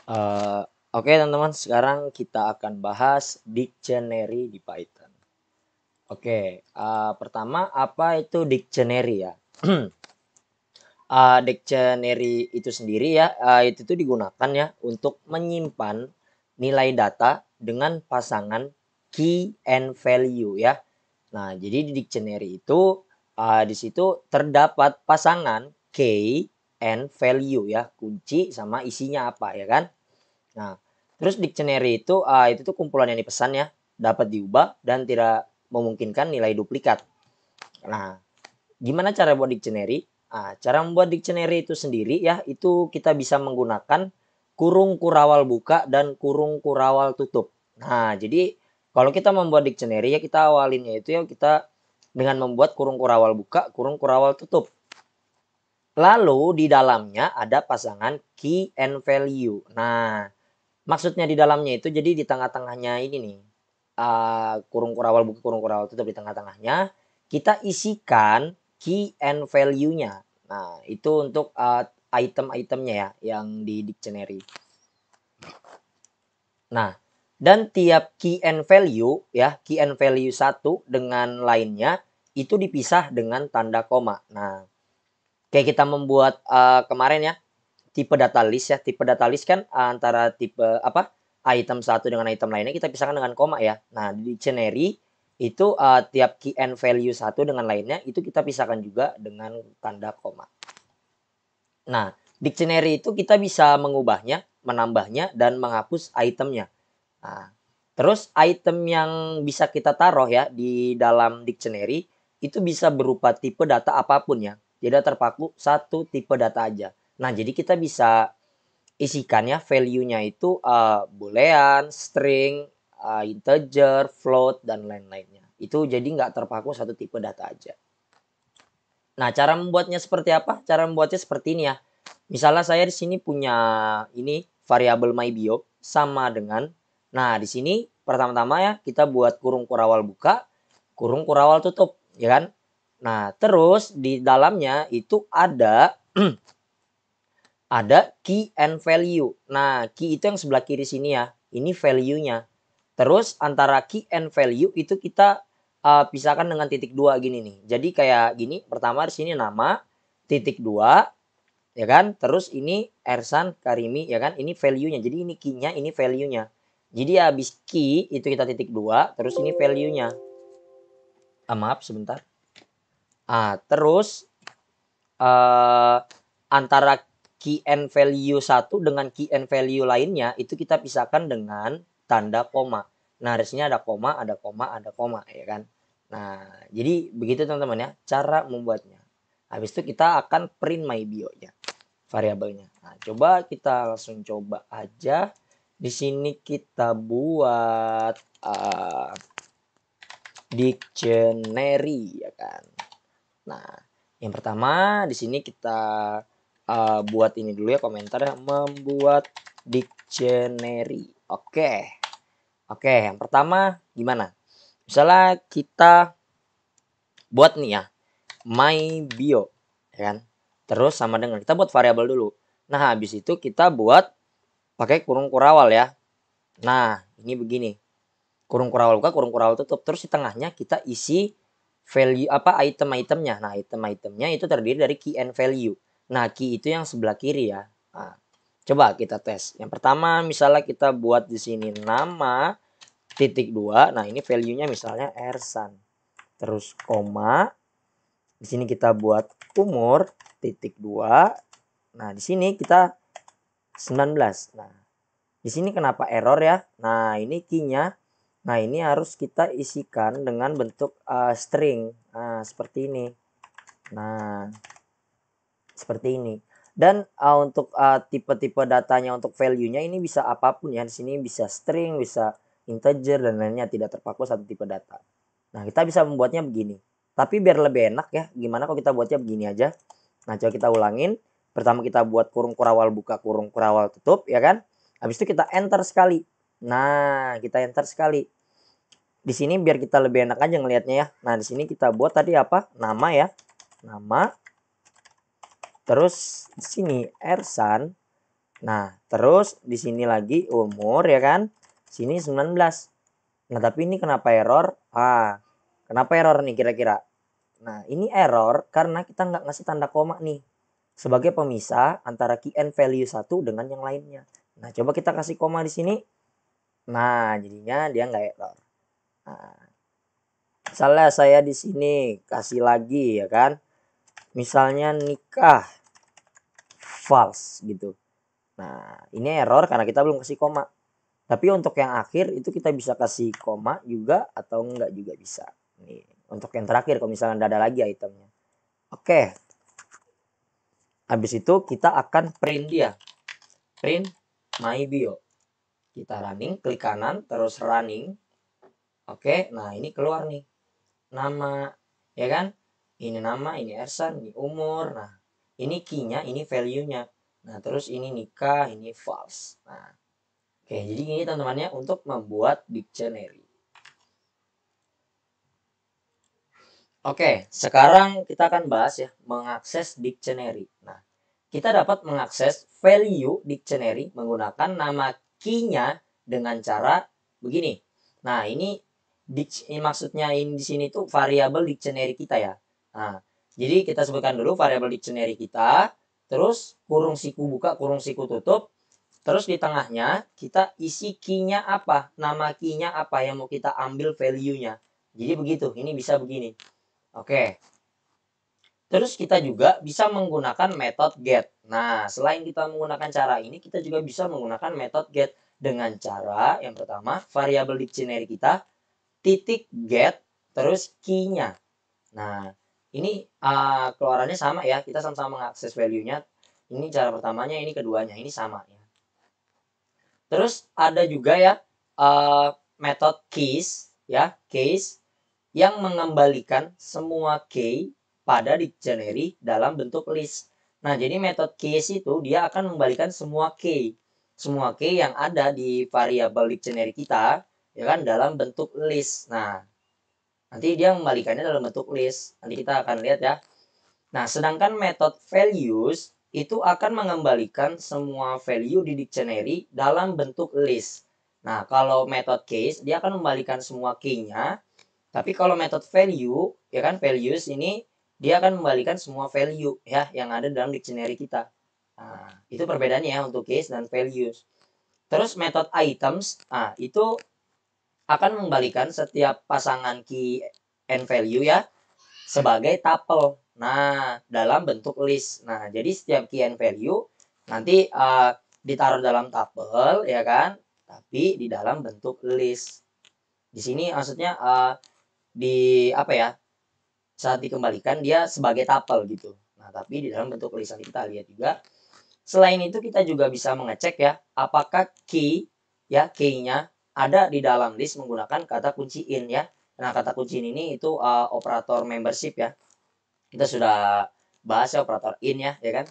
Eh, Oke teman-teman, sekarang kita akan bahas dictionary di Python. Oke, pertama apa itu dictionary ya? Dictionary itu sendiri ya, itu tuh digunakan ya untuk menyimpan nilai data dengan pasangan key and value ya. Nah, jadi di dictionary itu di situ terdapat pasangan key and value ya, kunci sama isinya apa ya kan? Nah, terus dictionary itu tuh kumpulan yang dipesan ya, dapat diubah dan tidak memungkinkan nilai duplikat. Nah, gimana cara buat dictionary? Cara membuat dictionary itu sendiri ya, itu kita bisa menggunakan kurung kurawal buka dan kurung kurawal tutup. Nah, jadi kalau kita membuat dictionary ya kita awalinnya itu ya kita dengan membuat kurung kurawal buka, kurung kurawal tutup. Lalu di dalamnya ada pasangan key and value. Nah, maksudnya di dalamnya itu jadi di tengah-tengahnya ini nih. Kurung kurawal buka kurung kurawal tutup di tengah-tengahnya kita isikan key and value-nya. Nah, itu untuk item-itemnya ya yang di dictionary. Nah, dan tiap key and value ya, key and value satu dengan lainnya itu dipisah dengan tanda koma. Nah, kayak kita membuat kemarin ya, tipe data list ya. Tipe data list kan antara tipe apa? Item satu dengan item lainnya kita pisahkan dengan koma ya. Nah, di dictionary itu tiap key and value satu dengan lainnya itu kita pisahkan juga dengan tanda koma. Nah, dictionary itu kita bisa mengubahnya, menambahnya dan menghapus itemnya. Nah, terus item yang bisa kita taruh ya di dalam dictionary itu bisa berupa tipe data apapun ya. Tidak terpaku satu tipe data aja. Nah, jadi kita bisa isikan ya value-nya itu boolean, string, integer, float dan lain-lainnya. Itu jadi nggak terpaku satu tipe data aja. Nah, cara membuatnya seperti apa? Cara membuatnya seperti ini ya. Misalnya saya di sini punya ini variabel mybio sama dengan, nah di sini pertama-tama ya kita buat kurung kurawal buka, kurung kurawal tutup, ya kan? Nah, terus di dalamnya itu ada ada key and value. Nah, key itu yang sebelah kiri sini ya. Ini value-nya. Terus antara key and value itu kita pisahkan dengan titik dua gini nih. Jadi kayak gini, pertama di sini nama, titik dua, ya kan? Terus ini Ersan Karimi, ya kan? Ini value-nya. Jadi ini key-nya, ini value-nya. Jadi habis key itu kita titik dua, terus ini value-nya. Maaf sebentar. Terus antara key and value satu dengan key and value lainnya itu kita pisahkan dengan tanda koma. Nah, di sini ada koma, ada koma, ada koma, ya kan? Nah, jadi begitu teman-teman ya cara membuatnya. Habis itu kita akan print my bio-nya, variabelnya. Nah, coba kita langsung coba aja. Di sini kita buat dictionary ya kan. Nah, yang pertama di sini kita buat ini dulu ya komentar ya, membuat dictionary. Oke. Oke, yang pertama gimana? Misalnya kita buat nih ya, my bio, ya kan? Terus sama dengan kita buat variabel dulu. Nah, habis itu kita buat pakai kurung kurawal ya. Nah, ini begini. Kurung kurawal buka, kurung kurawal tutup. Terus di tengahnya kita isi value apa item-itemnya. Nah, item-itemnya itu terdiri dari key and value. Nah, key itu yang sebelah kiri ya. Nah, coba kita tes. Yang pertama misalnya kita buat di sini nama titik dua. Nah, ini value-nya misalnya Ersan. Terus koma. Di sini kita buat umur titik dua. Nah, di sini kita 19. Nah, di sini kenapa error ya? Nah, ini key-nya. Nah, ini harus kita isikan dengan bentuk string. Nah, seperti ini. Nah, seperti ini. Dan untuk tipe-tipe datanya untuk value-nya ini bisa apapun ya. Di sini bisa string, bisa integer dan lainnya, tidak terpaku satu tipe data. Nah, kita bisa membuatnya begini. Tapi biar lebih enak ya, gimana kalau kita buatnya begini aja. Nah, coba kita ulangin. Pertama kita buat kurung kurawal buka, kurung kurawal tutup, ya kan? Habis itu kita enter sekali. Nah, kita enter sekali. Di sini biar kita lebih enak aja ngelihatnya ya. Nah, di sini kita buat tadi apa? Nama ya. Nama. Terus di sini Ersan. Nah, terus di sini lagi umur ya kan. Sini 19. Nah, tapi ini kenapa error? Kenapa error nih kira-kira? Nah, ini error karena kita nggak ngasih tanda koma nih. Sebagai pemisah antara key and value satu dengan yang lainnya. Nah, coba kita kasih koma di sini. Nah, jadinya dia nggak error. Nah, misalnya saya di sini kasih lagi ya kan. Misalnya nikah false gitu. Nah, ini error karena kita belum kasih koma. Tapi untuk yang akhir itu kita bisa kasih koma juga atau enggak juga bisa. Nih, untuk yang terakhir kalau misalnya ada lagi itemnya. Oke. Habis itu kita akan print dia. Print my bio. Kita running, klik kanan, terus running. Oke, nah ini keluar nih. Nama, ya kan? Ini nama, ini Ersan, ini umur. Nah, ini key-nya, ini value-nya. Nah, terus ini nikah, ini false. Nah, oke, jadi ini teman-temannya untuk membuat dictionary. Oke, sekarang kita akan bahas ya, mengakses dictionary. Nah, kita dapat mengakses value dictionary menggunakan nama key-nya dengan cara begini. Nah, ini maksudnya ini di sini tuh variabel dictionary kita ya. Nah, jadi kita sebutkan dulu variabel dictionary kita, terus kurung siku buka, kurung siku tutup, terus di tengahnya kita isi key-nya apa, nama key-nya apa yang mau kita ambil value-nya. Jadi begitu, ini bisa begini. Oke. Terus kita juga bisa menggunakan metode get. Nah, selain kita menggunakan cara ini, kita juga bisa menggunakan metode get dengan cara yang pertama, variabel dictionary kita titik get terus key-nya. Nah, ini keluarannya sama ya. Kita sama-sama mengakses value-nya. Ini cara pertamanya, ini keduanya, ini sama ya. Terus ada juga ya metode case ya, case yang mengembalikan semua key pada dictionary dalam bentuk list. Nah, jadi metode case itu dia akan mengembalikan semua key. Semua key yang ada di variabel dictionary kita ya kan dalam bentuk list. Nah, nanti dia mengembalikannya dalam bentuk list. Nanti kita akan lihat ya. Nah, sedangkan metode values itu akan mengembalikan semua value di dictionary dalam bentuk list. Nah, kalau metode case dia akan mengembalikan semua key-nya. Tapi kalau metode value, ya kan values ini dia akan mengembalikan semua value ya yang ada dalam dictionary kita. Nah, itu perbedaannya ya untuk case dan values. Terus metode items, itu akan mengembalikan setiap pasangan key and value ya sebagai tuple. Nah, dalam bentuk list. Nah, jadi setiap key and value nanti ditaruh dalam tuple ya kan, tapi di dalam bentuk list. Di sini maksudnya di apa ya, saat dikembalikan dia sebagai tuple gitu. Nah, tapi di dalam bentuk list. Nanti kita lihat juga. Selain itu kita juga bisa mengecek ya apakah key ya key-nya ada di dalam list menggunakan kata kunci in ya. Nah, kata kunci ini itu operator membership ya. Kita sudah bahas ya operator in ya kan.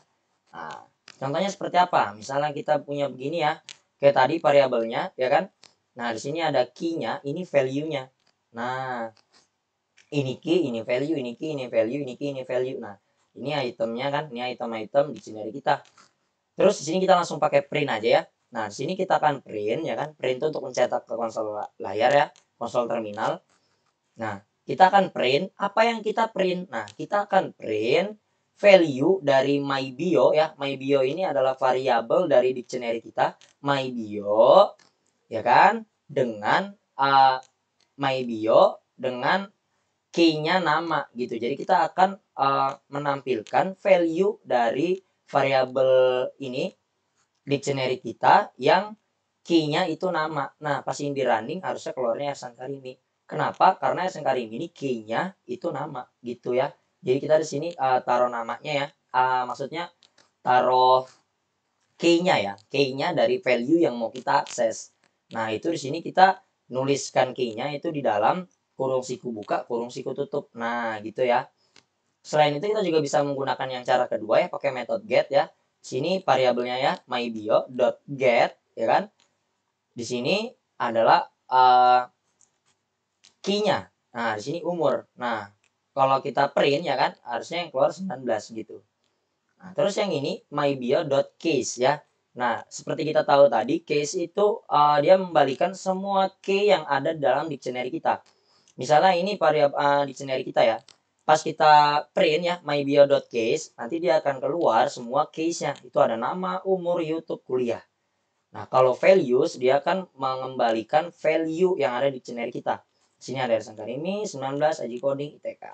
Nah, contohnya seperti apa? Misalnya kita punya begini ya. Kayak tadi variabelnya ya kan. Nah, di sini ada key-nya, ini value-nya. Nah, ini key, ini value, ini key, ini value, ini key, ini value. Nah, ini itemnya kan, ini item-item di sini dari kita. Terus di sini kita langsung pakai print aja ya. Nah, di sini kita akan print ya kan. Print itu untuk mencetak ke konsol layar ya, konsol terminal. Nah, kita akan print apa yang kita print. Nah, kita akan print value dari mybio ya. Mybio ini adalah variabel dari dictionary kita. Mybio ya kan dengan mybio dengan key-nya nama gitu. Jadi kita akan menampilkan value dari variabel ini dictionary kita yang key-nya itu nama. Nah, pas ini di running harusnya keluarnya Ersan Karimi. Kenapa? Karena Ersan Karimi ini key-nya itu nama gitu ya. Jadi kita di sini taruh namanya ya. Maksudnya taruh key-nya ya. Key-nya dari value yang mau kita akses. Nah, itu di sini kita nuliskan key-nya itu di dalam kurung siku buka, kurung siku tutup. Nah, gitu ya. Selain itu kita juga bisa menggunakan yang cara kedua ya, pakai metode get ya. Sini variabelnya ya, mybio.get ya kan. Di sini adalah key-nya. Nah, di sini umur. Nah, kalau kita print ya kan, harusnya yang keluar 19 gitu. Nah, terus yang ini mybio.case ya. Nah, seperti kita tahu tadi, case itu dia membalikan semua key yang ada dalam dictionary kita. Misalnya ini variabel dictionary kita ya. Pas kita print ya mybio.case, nanti dia akan keluar semua case-nya. Itu ada nama, umur, YouTube, kuliah. Nah, kalau values dia akan mengembalikan value yang ada di dictionary kita. Sini ada Ersan Karimi, 19, Aji Coding, ITK.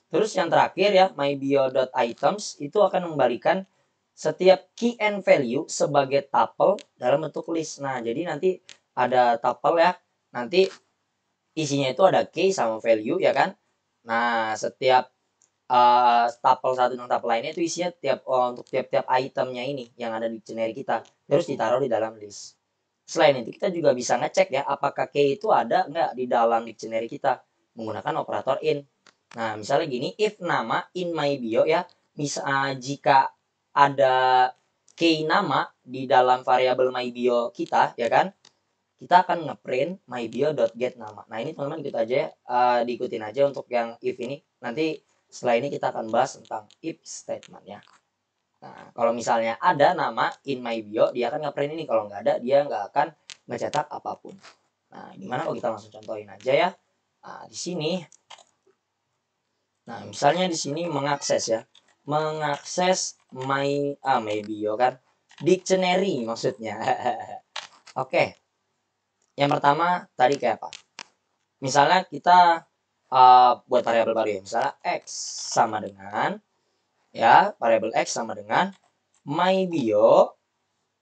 Terus yang terakhir ya, mybio.items itu akan mengembalikan setiap key and value sebagai tuple dalam bentuk list. Nah, jadi nanti ada tuple ya. Nanti isinya itu ada key sama value ya kan. Nah, setiap tuple satu dan tuple lainnya itu isinya untuk tiap-tiap itemnya ini yang ada di dictionary kita. Terus ditaruh di dalam list. Selain itu kita juga bisa ngecek ya apakah key itu ada nggak di dalam dictionary kita menggunakan operator in. Nah, misalnya gini, if nama in my bio ya, jika ada key nama di dalam variabel my bio kita ya kan, kita akan ngeprint mybio.get nama. Nah, ini teman-teman ikut aja ya, diikutin aja untuk yang if ini. Nanti setelah ini kita akan bahas tentang if statement ya. Nah, kalau misalnya ada nama in my bio, dia akan ngeprint ini. Kalau nggak ada, dia nggak akan ngecetak apapun. Nah, gimana kalau kita langsung contohin aja ya. Nah, di sini. Nah, misalnya di sini mengakses ya. Mengakses my bio kan. Dictionary maksudnya. Oke. Yang pertama tadi kayak apa? Misalnya kita buat variabel baru ya. Misalnya x sama dengan ya, variabel x sama dengan my bio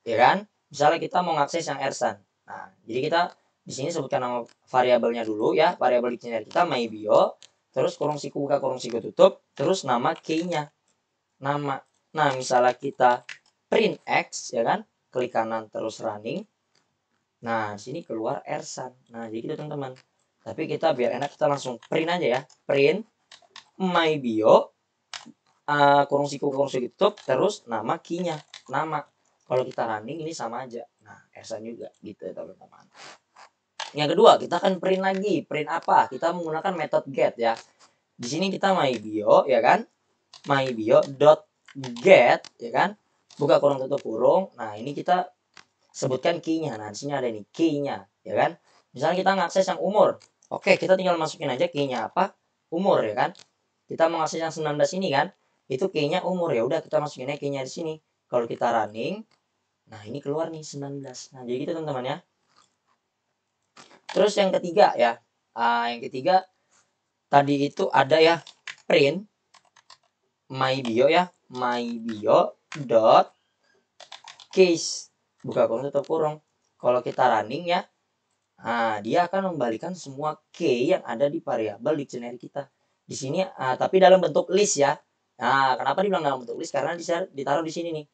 ya kan. Misalnya kita mau ngakses yang Ersan. Nah, jadi kita di sini sebutkan nama variabelnya dulu ya, variabel dictionary kita my bio, terus kurung siku buka kurung siku tutup, terus nama key-nya. Nama. Nah, misalnya kita print x ya kan, klik kanan terus running. Nah, di sini keluar Ersan. Nah, jadi gitu teman-teman. Tapi kita biar enak kita langsung print aja ya. Print my bio kurung siku tutup terus nama key-nya. Nama. Kalau kita running ini sama aja. Nah, Ersan juga gitu teman-teman. Yang kedua, kita akan print lagi. Print apa? Kita menggunakan metode get ya. Di sini kita my bio ya kan. My bio dot get ya kan. Buka kurung tutup kurung. Nah, ini kita sebutkan key-nya. Nah, di sini ada nih key-nya ya kan. Misalnya kita ngakses yang umur. Oke, kita tinggal masukin aja key-nya apa? Umur ya kan. Kita mau ngakses yang 19 ini kan. Itu key-nya umur ya udah kita masukin aja key-nya di sini. Kalau kita running, nah ini keluar nih 19. Nah, jadi gitu teman-teman ya. Terus yang ketiga ya. Yang ketiga tadi itu ada ya print my bio ya. My bio dot case buka kurung tutup kurung. Kalau kita running ya, nah dia akan membalikan semua key yang ada di variabel dictionary kita. Di sini tapi dalam bentuk list ya. Nah, kenapa dibilang dalam bentuk list? Karena ditaruh di sini nih.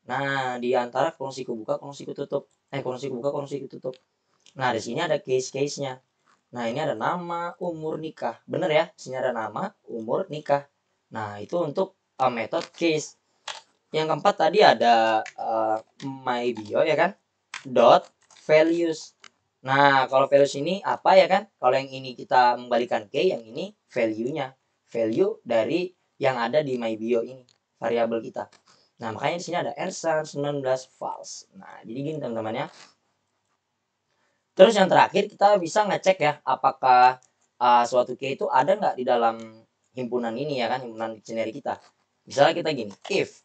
Nah, di antara kurung siku buka, kurung siku tutup. Kurung siku buka, kurung siku tutup. Nah, di sini ada case-case-nya. Nah, ini ada nama, umur, nikah. Bener ya? Di sini ada nama, umur, nikah. Nah, itu untuk method case. Yang keempat tadi ada my bio ya kan? Dot values. Nah, kalau values ini apa ya kan? Kalau yang ini kita membalikan key, yang ini value-nya. Value dari yang ada di my bio ini, variabel kita. Nah, makanya di sini ada Ersan 19 false. Nah, jadi gini teman-teman ya. Terus yang terakhir kita bisa ngecek ya apakah suatu key itu ada nggak di dalam himpunan ini ya kan, himpunan dictionary kita. Misalnya kita gini, if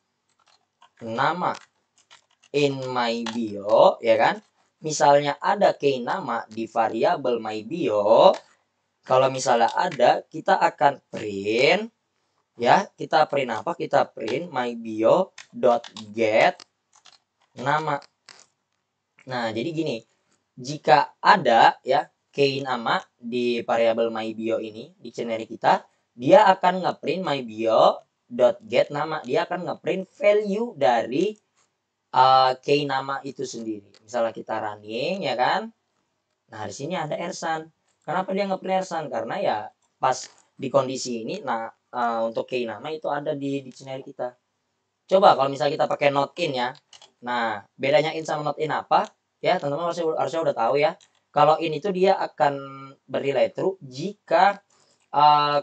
nama in my bio ya kan, misalnya ada key nama di variabel my bio, kalau misalnya ada kita akan print ya, kita print apa? Kita print my bio dot get nama. Nah, jadi gini, jika ada ya key nama di variabel my bio ini di dictionary kita, dia akan ngeprint my bio dot get nama. Dia akan ngeprint value dari key nama itu sendiri. Misalnya kita running ya kan. Nah, di sini ada Ersan. Kenapa dia ngeprint Ersan? Karena ya pas di kondisi ini untuk key nama itu ada di dictionary kita. Coba kalau misalnya kita pakai not in ya. Nah, bedanya in sama not in apa? Ya, teman-teman harusnya udah tahu ya. Kalau in itu dia akan bernilai true jika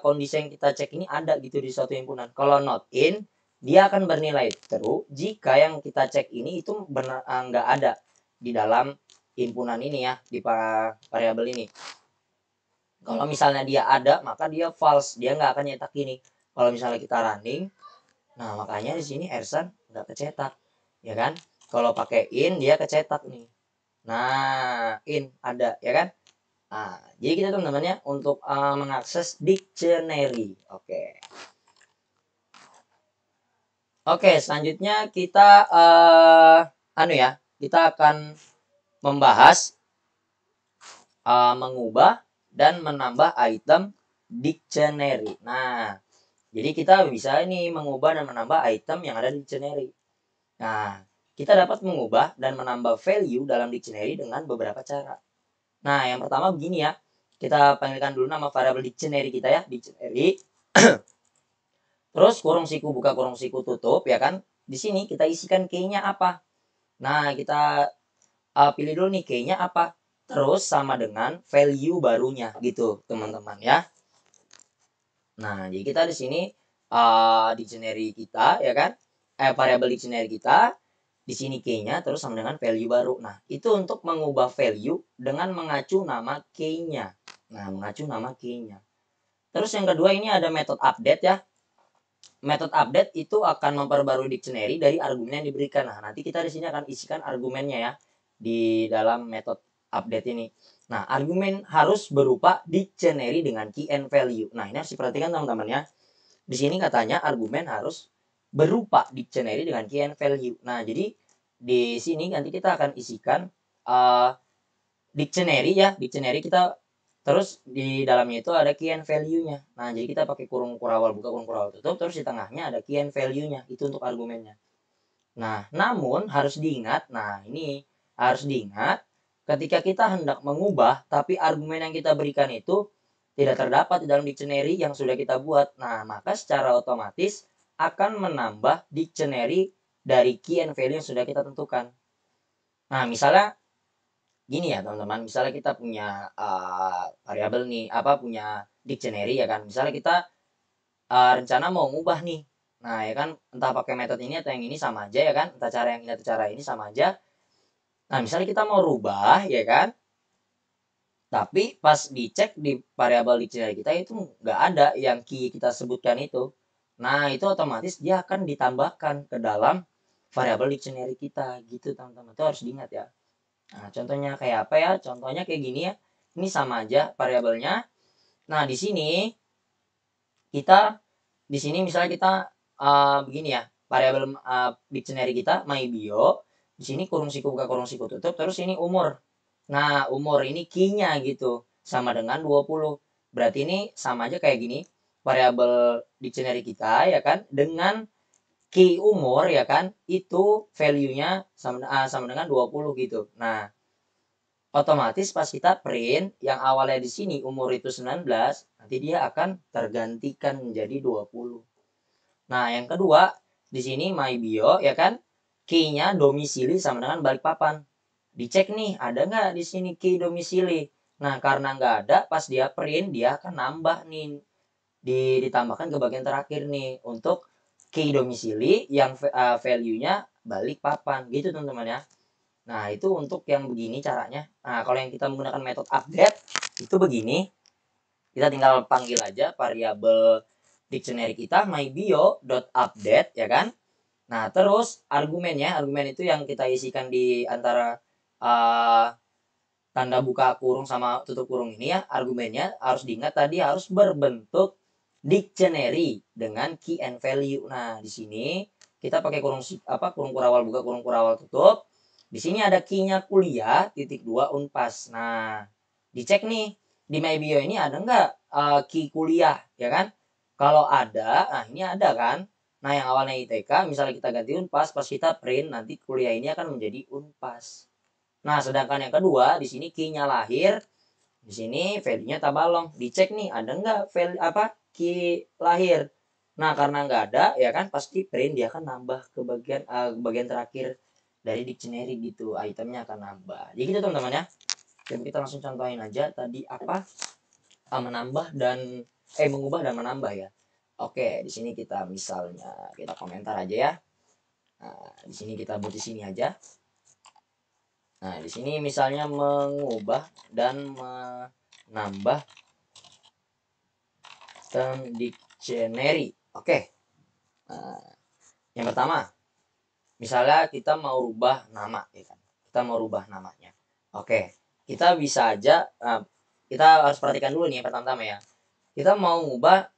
kondisi yang kita cek ini ada gitu di suatu himpunan. Kalau not in, dia akan bernilai true jika yang kita cek ini itu benar nggak ada di dalam himpunan ini ya, di variabel ini. Kalau misalnya dia ada, maka dia false, dia nggak akan nyetak ini. Kalau misalnya kita running, nah makanya di sini Ersan nggak kecetak, ya kan? Kalau pakai in dia kecetak nih. Nah, in ada, ya kan? Nah, jadi kita teman-teman ya untuk mengakses dictionary. Oke. Oke, selanjutnya kita kita akan membahas mengubah dan menambah item dictionary. Nah, jadi kita bisa ini mengubah dan menambah item yang ada di dictionary. Nah, kita dapat mengubah dan menambah value dalam dictionary dengan beberapa cara. Nah, yang pertama begini ya. Kita panggilkan dulu nama variabel dictionary kita ya, dictionary. Terus kurung siku buka kurung siku tutup ya kan. Di sini kita isikan key-nya apa. Nah, kita pilih dulu nih key-nya apa. Terus sama dengan value barunya gitu, teman-teman ya. Nah, jadi kita di sini dictionary kita ya kan. Variabel dictionary kita di sini key-nya terus sama dengan value baru. Nah, itu untuk mengubah value dengan mengacu nama key-nya. Nah, mengacu nama key-nya. Terus yang kedua ini ada method update ya. Method update itu akan memperbarui dictionary dari argumen yang diberikan. Nah, nanti kita di sini akan isikan argumennya ya di dalam method update ini. Nah, argumen harus berupa dictionary dengan key and value. Nah, ini harus diperhatikan teman-teman ya. Di sini katanya argumen harus berupa dictionary dengan key and value. Nah, jadi di sini nanti kita akan isikan dictionary ya. Dictionary kita terus di dalamnya itu ada key and value-nya. Nah, jadi kita pakai kurung kurawal buka, kurung kurawal tutup, terus di tengahnya ada key and value-nya. Itu untuk argumennya. Nah, namun harus diingat, nah ini harus diingat ketika kita hendak mengubah tapi argumen yang kita berikan itu tidak terdapat di dalam dictionary yang sudah kita buat. Nah, maka secara otomatis akan menambah dictionary dari key and value yang sudah kita tentukan. Nah, misalnya gini ya teman-teman, misalnya kita punya variabel nih, punya dictionary ya kan, misalnya kita rencana mau ngubah nih, nah ya kan, entah pakai metode ini atau yang ini sama aja ya kan, entah cara yang ini atau cara ini sama aja. Nah misalnya kita mau rubah ya kan, tapi pas dicek di variabel dictionary kita itu nggak ada yang key kita sebutkan itu. Nah itu otomatis dia akan ditambahkan ke dalam variabel dictionary kita gitu teman-teman, itu harus diingat ya. Nah, contohnya kayak apa ya? Contohnya kayak gini ya. Ini sama aja variabelnya. Nah, di sini kita misalnya kita begini ya. Variabel dictionary kita my bio. Di sini kurung siku buka kurung siku tutup, terus ini umur. Nah, umur ini key-nya gitu. Sama dengan 20. Berarti ini sama aja kayak gini. Variabel dictionary kita ya kan dengan key umur ya kan, itu value-nya sama dengan 20 gitu. Nah, otomatis pas kita print yang awalnya di sini umur itu 19, nanti dia akan tergantikan menjadi 20. Nah, yang kedua, di sini my bio ya kan, key-nya domisili sama dengan Balikpapan. Dicek nih, ada nggak di sini key domisili? Nah, karena nggak ada, pas dia print dia akan nambah nih, ditambahkan ke bagian terakhir nih untuk key domisili yang value-nya Balikpapan gitu teman-teman ya. Nah, itu untuk yang begini caranya. Nah, kalau yang kita menggunakan metode update, itu begini. Kita tinggal panggil aja variabel dictionary kita mybio.update, ya kan? Nah, terus argumen itu yang kita isikan di antara tanda buka kurung sama tutup kurung ini ya. Argumennya harus diingat tadi harus berbentuk dictionary dengan key and value. Nah, di sini kita pakai kurung kurawal buka, kurung kurawal tutup. Di sini ada key-nya kuliah _2 Unpas. Nah, dicek nih di MyBio ini ada nggak key kuliah ya kan? Kalau ada, nah ini ada kan? Nah, yang awalnya ITK misalnya kita ganti Unpas, pas kita print nanti kuliah ini akan menjadi Unpas. Nah, sedangkan yang kedua di sini key-nya lahir, di sini value-nya Tabalong. Dicek nih ada nggak value key lahir. Nah, karena nggak ada ya kan pasti print dia akan nambah ke bagian terakhir dari dictionary gitu, itemnya akan nambah. Jadi gitu teman-teman ya. Dan kita langsung contohin aja tadi menambah dan mengubah dan menambah ya. Oke, di sini kita misalnya kita komentar aja ya. Nah, di sini kita buat di sini aja. Nah, di sini misalnya mengubah dan menambah term dictionary. Oke. Nah, yang pertama, misalnya kita mau rubah nama, ya kan? Kita mau rubah namanya. Oke, kita bisa aja. Kita harus perhatikan dulu nih pertama-tama ya. Kita mau ngubah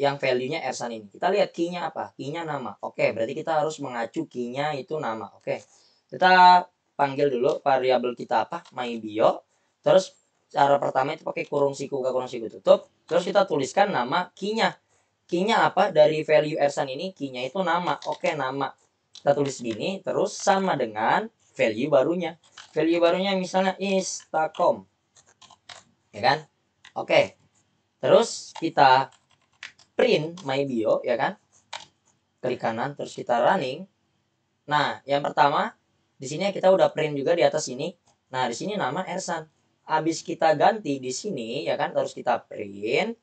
yang value-nya Ersan ini. Kita lihat key-nya apa? Key-nya nama. Oke, berarti kita harus mengacu key-nya itu nama. Oke. Kita panggil dulu variabel kita apa? MyBio. Terus cara pertama itu pakai kurung siku ke kurung siku tutup. Terus kita tuliskan nama key-nya. Key-nya apa? Dari value Ersan ini key-nya itu nama. Oke, nama. Kita tulis gini, terus sama dengan value barunya. Value barunya misalnya Instacom. Ya kan? Oke. Terus kita print MyBio, ya kan? Klik kanan, terus kita running. Nah, yang pertama, di sini kita udah print juga di atas ini. Nah, di sini nama Ersan. Habis kita ganti di sini, ya kan? Terus kita print.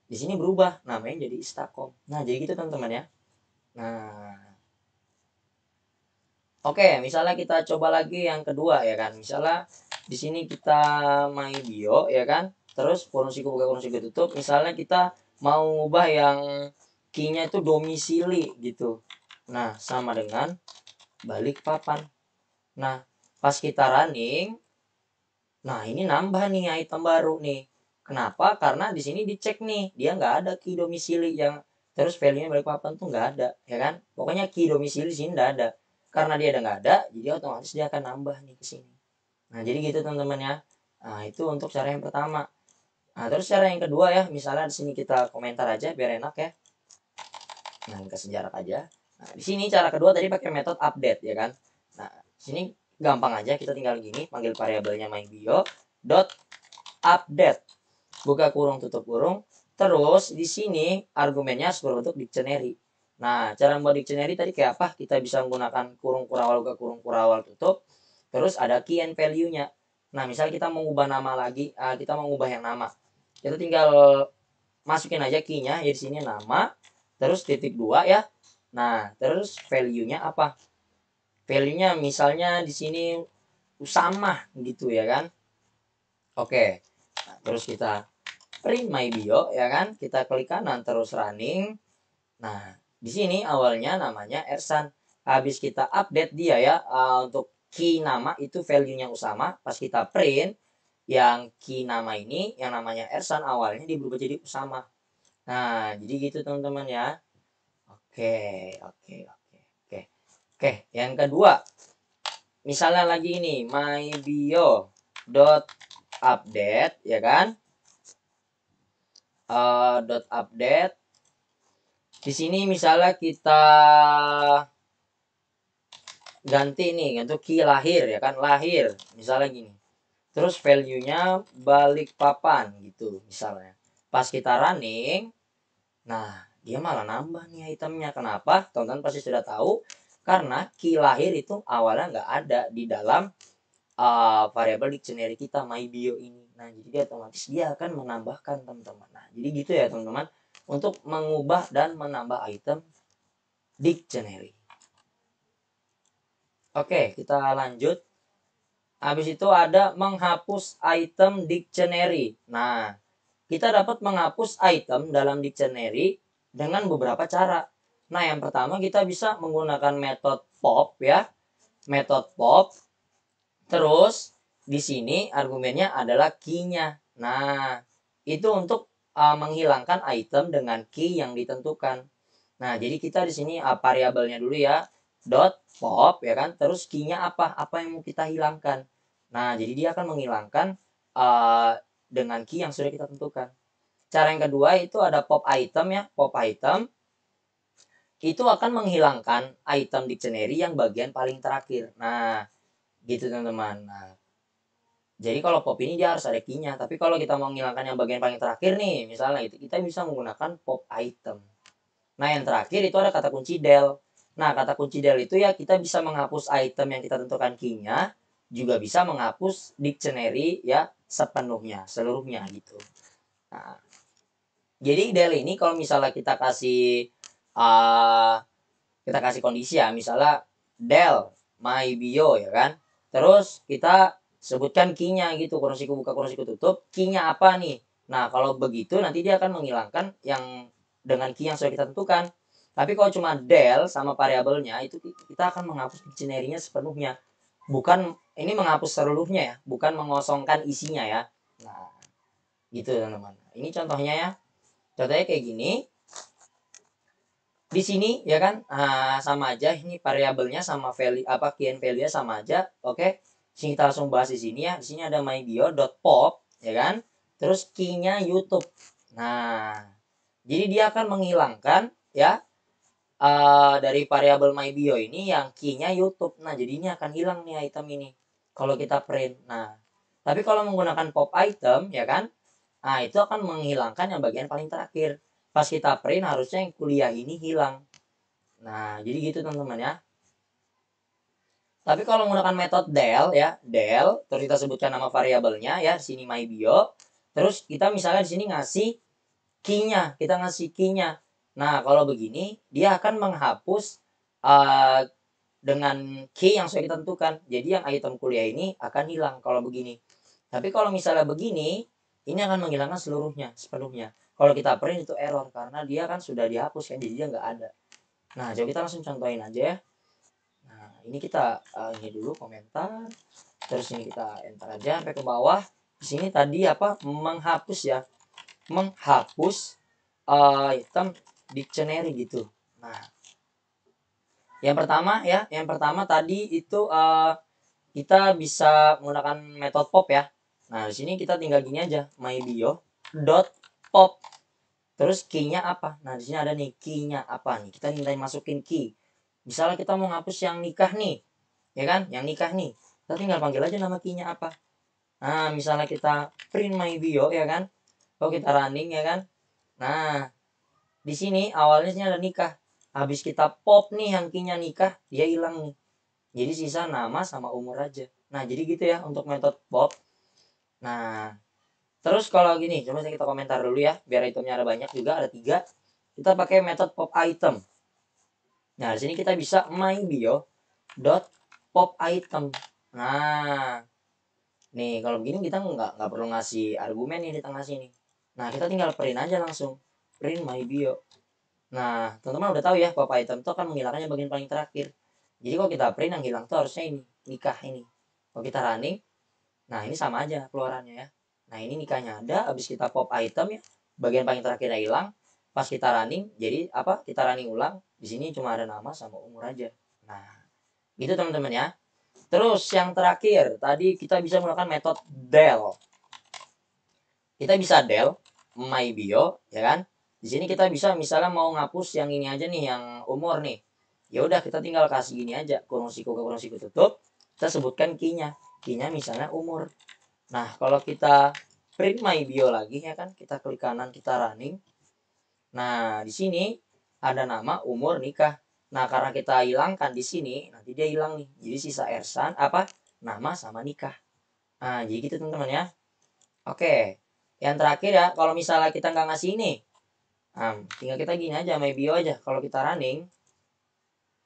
Di sini berubah, namanya jadi Instacom. Nah, jadi gitu teman-teman ya. Nah, oke, misalnya kita coba lagi yang kedua ya kan. Misalnya di sini kita MyBio ya kan. Terus kurung siku buka kurung siku tutup. Misalnya kita mau ubah yang key-nya itu domisili gitu. Nah, sama dengan balik papan. Nah, pas kita running, nah ini nambah nih item baru nih. Kenapa? Karena di sini dicek nih, dia nggak ada key domisili yang terus value-nya balik papan tuh nggak ada, ya kan? Pokoknya key domisili sini nggak ada. Karena dia udah nggak ada, jadi otomatis dia akan nambah nih ke sini. Nah, jadi gitu teman-teman ya. Nah, itu untuk cara yang pertama. Nah, terus cara yang kedua ya, misalnya di sini kita komentar aja biar enak ya. Nah, kasih jarak aja. Nah, di sini cara kedua tadi pakai metode update ya kan. Nah, di sini gampang aja, kita tinggal gini, panggil variabelnya MyBio dot update. Buka kurung tutup kurung. Terus di sini argumennya harus berbentuk dictionary. Nah, cara membuat dictionary tadi kayak apa? Kita bisa menggunakan kurung kurawal buka kurung kurawal tutup. Terus ada key and value-nya. Nah, misal kita mau mengubah nama lagi, kita mau mengubah yang nama. Kita tinggal masukin aja key-nya ya di sini nama, terus titik 2 ya. Nah, terus value-nya apa? Value-nya misalnya di sini Usama gitu ya kan. Oke. Nah, terus kita print MyBio ya kan. Kita klik kanan terus running. Nah, di sini awalnya namanya Ersan. Habis kita update dia ya, untuk key nama itu value-nya Usama. Pas kita print yang key nama ini yang namanya Ersan awalnya dia berubah jadi Usama. Nah, jadi gitu teman-teman ya. Oke, oke, oke, oke. Oke, yang kedua. Misalnya lagi ini MyBio dot update ya kan. Dot update. Di sini misalnya kita ganti nih untuk key lahir ya kan, lahir misalnya gini. Terus value-nya balik papan gitu misalnya. Pas kita running, nah dia malah nambah nih itemnya. Kenapa? Teman-teman pasti sudah tahu. Karena key lahir itu awalnya nggak ada di dalam variabel dictionary kita MyBio ini. Nah, jadi dia otomatis dia akan menambahkan teman-teman. Nah, jadi gitu ya teman-teman untuk mengubah dan menambah item dictionary. Oke, kita lanjut. Habis itu ada menghapus item dictionary. Nah, kita dapat menghapus item dalam dictionary dengan beberapa cara. Nah, yang pertama kita bisa menggunakan metode pop ya. Metode pop. Terus di sini argumennya adalah key-nya. Nah, itu untuk menghilangkan item dengan key yang ditentukan. Nah, jadi kita di sini variabelnya dulu ya. Dot pop ya kan. Terus key-nya apa? Apa yang mau kita hilangkan? Nah, jadi dia akan menghilangkan dengan key yang sudah kita tentukan. Cara yang kedua itu ada pop item ya. Pop item itu akan menghilangkan item dictionary yang bagian paling terakhir. Nah, gitu teman-teman. Nah, jadi kalau pop ini dia harus ada key-nya. Tapi kalau kita mau menghilangkan yang bagian paling terakhir nih, misalnya itu kita bisa menggunakan pop item. Nah, yang terakhir itu ada kata kunci del. Nah, kata kunci del itu ya kita bisa menghapus item yang kita tentukan key-nya, juga bisa menghapus dictionary ya sepenuhnya, seluruhnya gitu. Nah, Jadi del ini kalau misalnya uh, kita kasih kondisi ya, misalnya del my bio ya kan, terus kita sebutkan key-nya gitu, kurung siku buka kurung siku tutup, key-nya apa nih. Nah kalau begitu nanti dia akan menghilangkan yang dengan key yang sudah kita tentukan. Tapi kalau cuma del sama variabelnya itu kita akan menghapus dictionary-nya sepenuhnya, bukan ini menghapus seluruhnya ya, bukan mengosongkan isinya ya. Nah gitu teman-teman, ini contohnya ya. Contohnya kayak gini. Di sini ya kan sama aja, ini variabelnya sama value apa key and value sama aja. Oke. Sini kita langsung bahas di sini ya. Di sini ada mybio.pop ya kan. Terus key-nya YouTube. Nah, jadi dia akan menghilangkan ya dari variabel mybio ini yang key-nya YouTube. Nah, jadi ini akan hilang nih item ini kalau kita print. Nah, tapi kalau menggunakan pop item ya kan, nah itu akan menghilangkan yang bagian paling terakhir. Pas kita print harusnya yang kuliah ini hilang. Nah, jadi gitu teman-teman ya. Tapi kalau menggunakan metode del ya, del, terus kita sebutkan nama variabelnya ya, sini mybio. Terus kita misalnya di sini ngasih key-nya, kita ngasih key-nya. Nah, kalau begini dia akan menghapus dengan key yang sudah kita tentukan. Jadi yang item kuliah ini akan hilang kalau begini. Tapi kalau misalnya begini, ini akan menghilangkan seluruhnya, sepenuhnya. Kalau kita print itu error karena dia kan sudah dihapus kan, jadi dia nggak ada. Nah, coba kita langsung contohin aja ya. Nah, ini kita ini dulu komentar. Terus ini kita enter aja sampai ke bawah. Di sini tadi apa? Menghapus ya. Menghapus item dictionary gitu. Nah, yang pertama ya, yang pertama tadi itu kita bisa menggunakan metode pop ya. Nah, di sini kita tinggal gini aja, mybio dot pop. Terus key-nya apa? Nah, di sini ada nih key-nya apa nih. Kita minta masukin key. Misalnya kita mau ngapus yang nikah nih, ya kan? Yang nikah nih. Kita tinggal panggil aja nama key-nya apa. Nah, misalnya kita print mybio ya kan? Kalau kita running ya kan? Nah, di sini awalnya sini ada nikah. Habis kita pop nih yang key-nya nikah, dia hilang nih. Jadi sisa nama sama umur aja. Nah, jadi gitu ya untuk metode pop. Nah, terus kalau gini, coba kita komentar dulu ya, biar itemnya ada banyak juga, ada 3. Kita pakai metode pop item. Nah, di sini kita bisa mybio dot pop item. Nah, nih kalau begini kita nggak perlu ngasih argumen nih di tengah sini. Nah, kita tinggal print aja langsung, print mybio. Nah, teman-teman udah tahu ya, pop item itu akan menghilangkannya bagian paling terakhir. Jadi kalau kita print yang hilang tuh harusnya ini, nikah ini. Kalau kita running, nah ini sama aja keluarannya ya. Nah, ini nikahnya ada, habis kita pop item ya, bagian paling terakhirnya hilang. Pas kita running, jadi apa? Kita running ulang, di sini cuma ada nama sama umur aja. Nah, gitu teman-teman ya. Terus yang terakhir, tadi kita bisa menggunakan metode del. Kita bisa del mybio ya kan. Di sini kita bisa misalnya mau ngapus yang ini aja nih, yang umur nih. Ya udah kita tinggal kasih gini aja, kurung siku ke kurung siku tutup. Kita sebutkan key-nya. Key-nya misalnya umur. Nah, kalau kita print mybio lagi ya kan, kita klik kanan, kita running. Nah, di sini ada nama, umur, nikah. Nah, karena kita hilangkan di sini, nanti dia hilang nih. Jadi sisa Ersan apa? Nama sama nikah. Nah, jadi gitu teman-teman ya. Oke. Yang terakhir ya, kalau misalnya kita nggak ngasih ini, tinggal kita gini aja, my bio aja. Kalau kita running,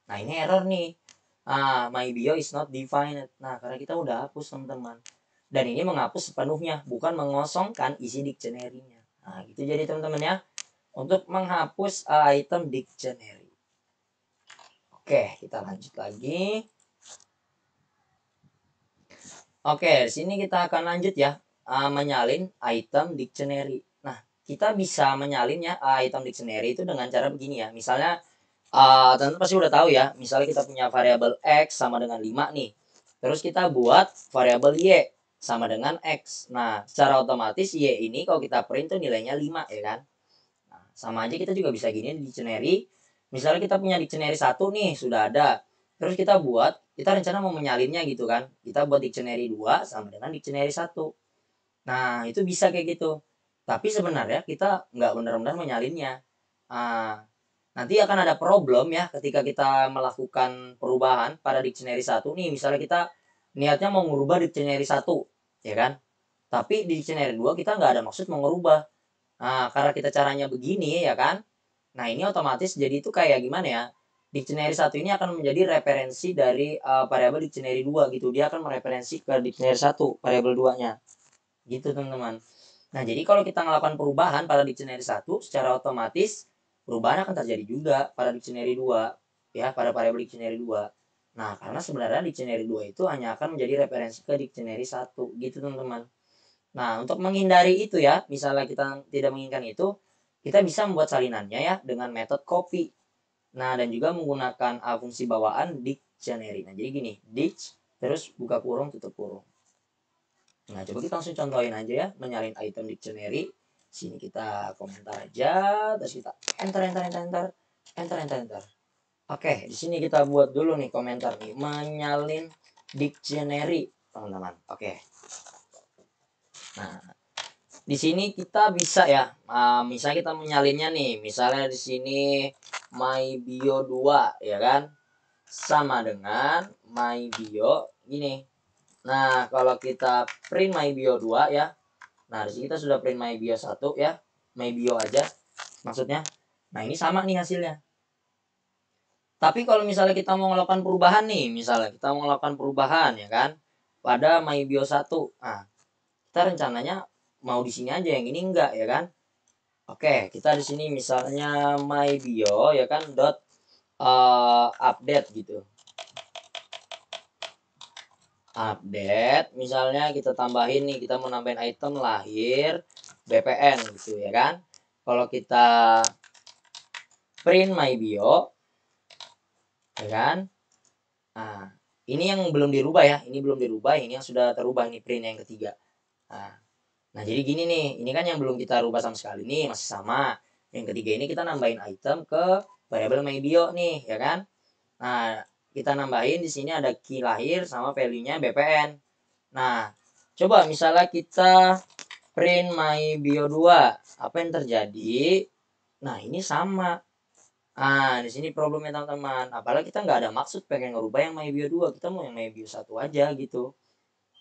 nah ini error nih. My bio is not defined. Nah, karena kita udah hapus teman-teman. Dan ini menghapus sepenuhnya, bukan mengosongkan isi dictionary-nya. Nah, gitu jadi teman-teman ya. Untuk menghapus item dictionary. Oke, kita lanjut lagi. Oke, di sini kita akan lanjut ya, menyalin item dictionary. Nah, kita bisa menyalin ya item dictionary itu dengan cara begini ya. Misalnya, teman-teman pasti udah tahu ya, misalnya kita punya variabel x sama dengan 5 nih. Terus kita buat variabel y sama dengan x. Nah, secara otomatis y ini kalau kita print tuh nilainya 5 ya kan. Nah, sama aja kita juga bisa gini di dictionary. Misalnya kita punya dictionary 1 nih, sudah ada. Terus kita rencana mau menyalinnya gitu kan. Kita buat dictionary 2 sama dengan dictionary 1. Nah, itu bisa kayak gitu. Tapi sebenarnya kita nggak benar-benar menyalinnya. Nanti akan ada problem ya ketika kita melakukan perubahan pada dictionary 1 nih. Misalnya kita niatnya mau merubah dictionary 1, ya kan? Tapi di dictionary 2 kita nggak ada maksud mau merubah. Nah, karena kita caranya begini ya kan. Nah, ini otomatis jadi itu kayak gimana ya? Dictionary 1 ini akan menjadi referensi dari variabel dictionary 2 gitu. Dia akan mereferensi ke dictionary 1, variabel 2-nya. Gitu, teman-teman. Nah, jadi kalau kita melakukan perubahan pada dictionary 1, secara otomatis perubahan akan terjadi juga pada dictionary 2, ya, pada variabel dictionary 2. Nah, karena sebenarnya dictionary 2 itu hanya akan menjadi referensi ke dictionary 1, gitu, teman-teman. Nah, untuk menghindari itu ya, misalnya kita tidak menginginkan itu, kita bisa membuat salinannya ya dengan metode copy. Nah, dan juga menggunakan fungsi bawaan dictionary. Nah, jadi gini, dict terus buka kurung tutup kurung. Nah, coba kita langsung contohin aja ya, menyalin item dictionary. Sini kita komentar aja, terus kita enter enter enter enter enter enter enter. Oke, di sini kita buat dulu nih komentar nih, menyalin dictionary, teman-teman. Oke. Nah, di sini kita bisa ya, misalnya kita menyalinnya nih, misalnya di sini mybio 2 ya kan, sama dengan mybio gini. Nah, kalau kita print mybio 2 ya, nah di sini kita sudah print mybio 1 ya, mybio aja maksudnya. Nah, ini sama nih hasilnya. Tapi kalau misalnya kita mau melakukan perubahan nih, misalnya kita mau melakukan perubahan ya kan, pada mybio 1. Nah, kita rencananya mau di sini aja, yang ini enggak ya kan. Oke, kita di sini misalnya mybio ya kan dot update gitu. Update, misalnya kita tambahin nih, kita mau nambahin item lahir BPN gitu ya kan. Kalau kita print mybio ya kan. Nah, ini yang belum dirubah ya, ini belum dirubah, ini yang sudah terubah nih print yang ketiga. Nah, jadi gini nih, ini kan yang belum kita rubah sama sekali nih, masih sama. Yang ketiga ini kita nambahin item ke variabel mybio nih, ya kan? Nah, kita nambahin di sini ada key lahir sama value-nya BPN. Nah, coba misalnya kita print mybio 2, apa yang terjadi? Nah, ini sama. Nah, di sini problemnya teman-teman. Apalagi kita nggak ada maksud pengen ngerubah yang mybio 2, kita mau yang mybio 1 aja gitu.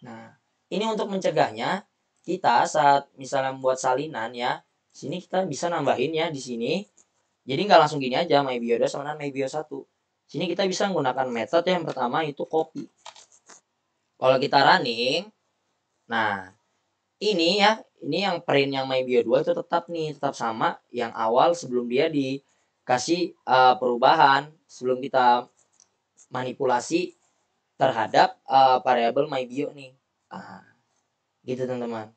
Nah, ini untuk mencegahnya, kita saat misalnya membuat salinan ya, sini kita bisa nambahin ya di sini. Jadi nggak langsung gini aja, mybio 2 sama dengan mybio 1. Sini kita bisa menggunakan metode yang pertama itu copy. Kalau kita running, nah ini ya, ini yang print yang mybio 2 itu tetap nih, tetap sama yang awal sebelum dia dikasih perubahan, sebelum kita manipulasi terhadap variabel mybio nih. Gitu teman-teman.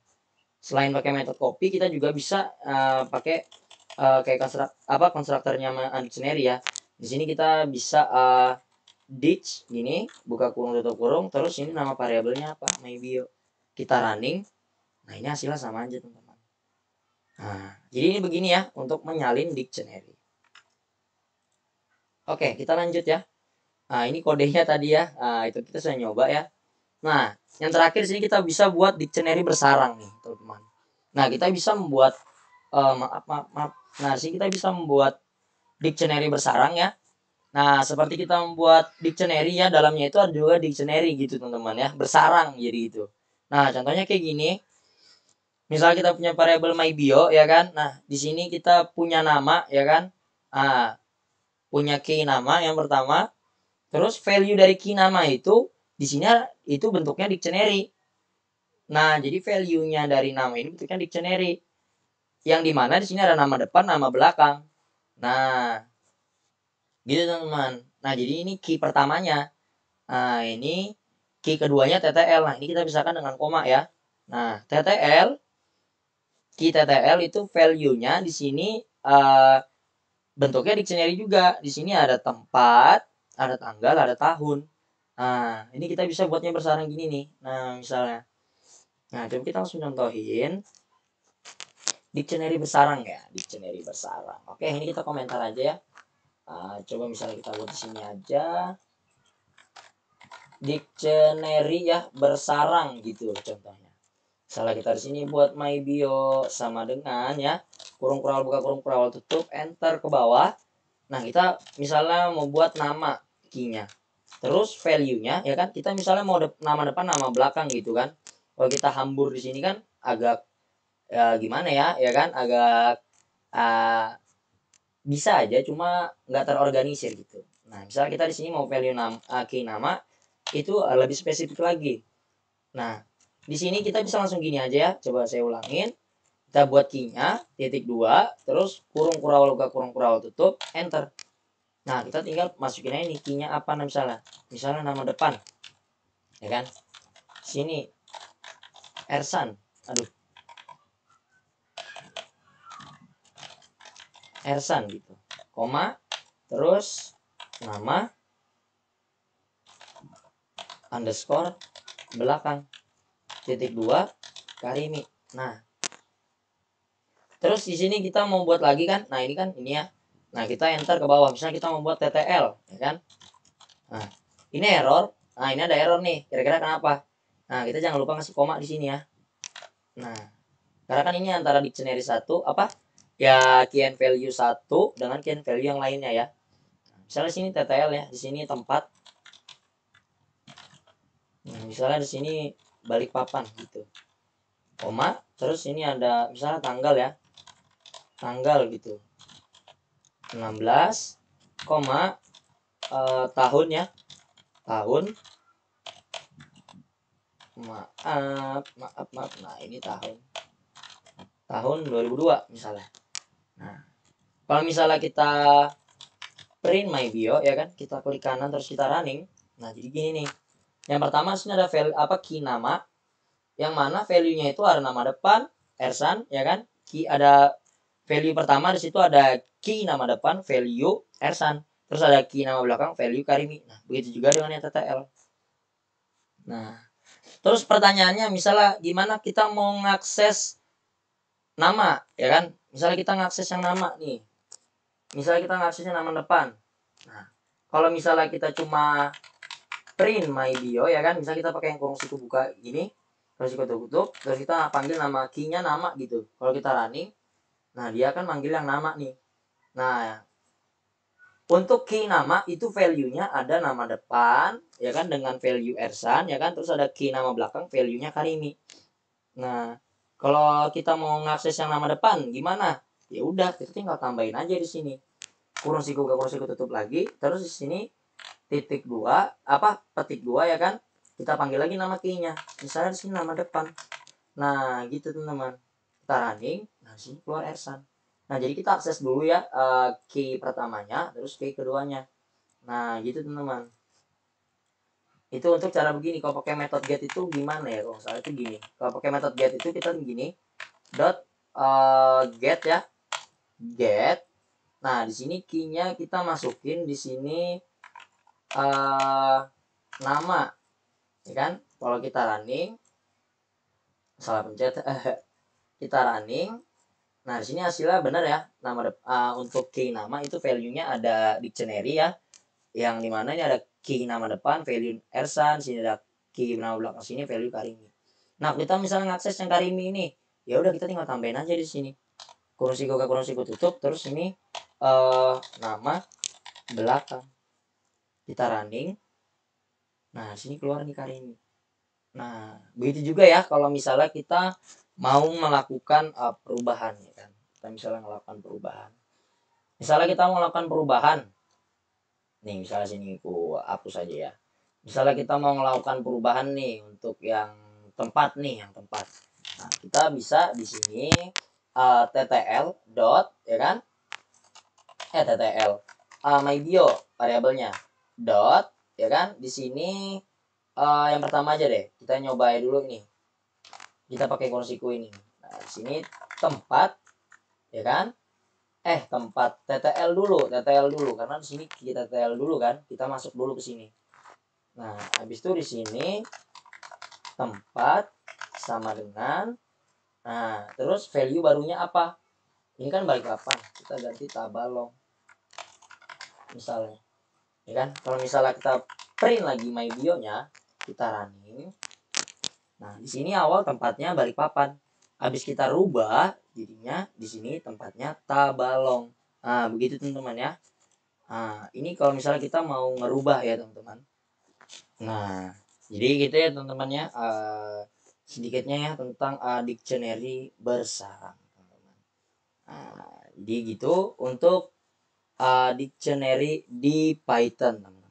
Selain pakai metode copy, kita juga bisa pakai kayak konstruktornya dictionary ya. Di sini kita bisa ditch gini, buka kurung tutup kurung, terus ini nama variabelnya apa? Mybio. Kita running. Nah, ini hasilnya sama aja, teman-teman. Nah, jadi ini begini ya untuk menyalin dictionary. Oke, kita lanjut ya. Nah, ini kodenya tadi ya. Nah, itu kita sudah nyoba ya. Nah, yang terakhir sini kita bisa buat dictionary bersarang nih, teman-teman. Nah, kita bisa membuat maaf. Nah, sini kita bisa membuat dictionary bersarang ya. Nah, seperti kita membuat dictionary ya, dalamnya itu ada juga dictionary gitu, teman-teman ya, bersarang jadi itu. Nah, contohnya kayak gini. Misal kita punya variabel mybio ya kan. Nah, di sini kita punya nama ya kan. Nah, punya key nama yang pertama. Terus value dari key nama itu di sini itu bentuknya dictionary. Nah, jadi value-nya dari nama ini bentuknya dictionary. Yang dimana di sini ada nama depan, nama belakang. Nah, gitu teman-teman. Nah, jadi ini key pertamanya. Nah, ini key keduanya TTL. Nah, ini kita pisahkan dengan koma ya. Nah, TTL, key TTL itu value-nya di sini bentuknya dictionary juga. Di sini ada tempat, ada tanggal, ada tahun. Nah, ini kita bisa buatnya bersarang gini nih. Nah, misalnya. Nah, coba kita langsung contohin. Dictionary bersarang ya, dictionary bersarang. Oke, ini kita komentar aja ya. Coba misalnya kita buat di sini aja. Dictionary ya bersarang gitu contohnya. Misalnya kita di sini buat mybio sama dengan ya kurung kurawal buka kurung kurawal tutup enter ke bawah. Nah, kita misalnya mau buat nama key-nya. Terus value-nya ya kan kita misalnya mau nama depan nama belakang gitu kan. Kalau kita hambur di sini kan agak ya gimana ya kan agak bisa aja cuma nggak terorganisir gitu. Nah, misalnya kita di sini mau value key nama itu lebih spesifik lagi. Nah, di sini kita bisa langsung gini aja ya. Coba saya ulangin. Kita buat key-nya titik 2 terus kurung kurawal buka kurung kurawal tutup enter. Nah, kita tinggal masukin aja ini key-nya apa misalnya nama depan. Ya kan? Sini Ersan. Aduh. Ersan gitu. Koma terus nama underscore belakang titik 2 Karimi. Nah, terus di sini kita mau buat lagi kan. Nah, ini kan ini ya. Nah, kita enter ke bawah. Misalnya kita mau buat TTL, ya kan? Nah, ini error. Nah, ini ada error nih. Kira-kira kenapa? Nah, kita jangan lupa ngasih koma di sini ya. Nah, karena kan ini antara dictionary satu apa? Ya, key and value 1 dengan key and value yang lainnya ya. Misalnya sini TTL ya, di sini tempat. Nah, misalnya di sini Balikpapan gitu. Koma, terus ini ada misalnya tanggal ya. Tanggal gitu. 16, koma tahun ya. Tahun. Maaf. Nah, ini tahun 2002 misalnya. Nah, kalau misalnya kita print my bio ya kan, kita klik kanan terus kita running. Nah, jadi gini nih. Yang pertama sini ada value key nama yang mana value-nya itu ada nama depan Ersan ya kan. Key ada value pertama di situ ada key nama depan value Ersan. Terus ada key nama belakang value Karimi. Nah, begitu juga dengan yang TTL. Nah, terus pertanyaannya misalnya gimana kita mau ngakses nama ya kan. Misalnya kita ngakses yang nama nih. Misalnya kita ngaksesnya nama depan. Nah, kalau misalnya kita cuma print my bio ya kan, misalnya kita pakai yang kurung siku buka gini, terus siku tutup, terus kita panggil nama key-nya nama gitu. Kalau kita running, nah dia akan manggil yang nama nih. Nah, untuk key nama itu value-nya ada nama depan ya kan dengan value Ersan ya kan, terus ada key nama belakang value-nya Karimi. Nah, kalau kita mau ngakses yang nama depan gimana? Ya udah, kita tinggal tambahin aja di sini. Kurung siku tutup lagi, terus di sini titik 2 petik 2 ya kan? Kita panggil lagi nama key-nya. Misalnya di sini nama depan. Nah, gitu teman-teman. Kita running, nah sini keluar Ersan. Nah, jadi kita akses dulu ya key pertamanya, terus key keduanya. Nah, gitu teman-teman. Itu untuk cara begini. Kalau pakai method get itu gimana ya? Kalau misalnya itu gini. Kalau pakai method get itu kita begini. Dot get ya. Get. Nah, di sini key-nya kita masukin di sini nama. Ya kan? Kalau kita running salah pencet kita running. Nah, di sini hasilnya benar ya. Nama untuk key nama itu value-nya ada dictionary ya. Yang dimana ini ada key nama depan value Ersan, sini ada key nama belakang sini value Karimi. Nah, kita misalnya ngakses yang Karimi ini, ya udah kita tinggal tambahin aja di sini. Kurung siku tutup, terus ini nama belakang. Kita running. Nah, sini keluar nih Karimi. Nah, begitu juga ya kalau misalnya kita mau melakukan perubahan ya kan. Kita misalnya melakukan perubahan. Misalnya kita mau melakukan perubahan. Nih, misalnya sini aku hapus aja ya. Misalnya kita mau melakukan perubahan nih untuk yang tempat nih, yang tempat. Nah, kita bisa di sini ttl dot ya kan? ttl my bio variabelnya dot ya kan? Di sini yang pertama aja deh. Kita nyobain dulu nih. Kita pakai kurung siku ini. Nah, di sini tempat ya kan? Tempat TTL dulu karena di sini kita TTL dulu kan. Kita masuk dulu ke sini. Nah, habis itu di sini tempat sama dengan terus value barunya apa? Ini kan Balikpapan. Kita ganti Tabalong. Misalnya. Ya kan? Kalau misalnya kita print lagi my bio-nya, kita running. Nah, di sini awal tempatnya Balikpapan. Habis kita rubah, jadinya di sini tempatnya Tabalong. Nah, begitu teman-teman ya. Nah, ini kalau misalnya kita mau ngerubah ya teman-teman. Nah, jadi gitu ya teman-teman ya. sedikitnya ya tentang dictionary bersarang, teman-teman. Nah, jadi gitu untuk dictionary di Python, teman-teman.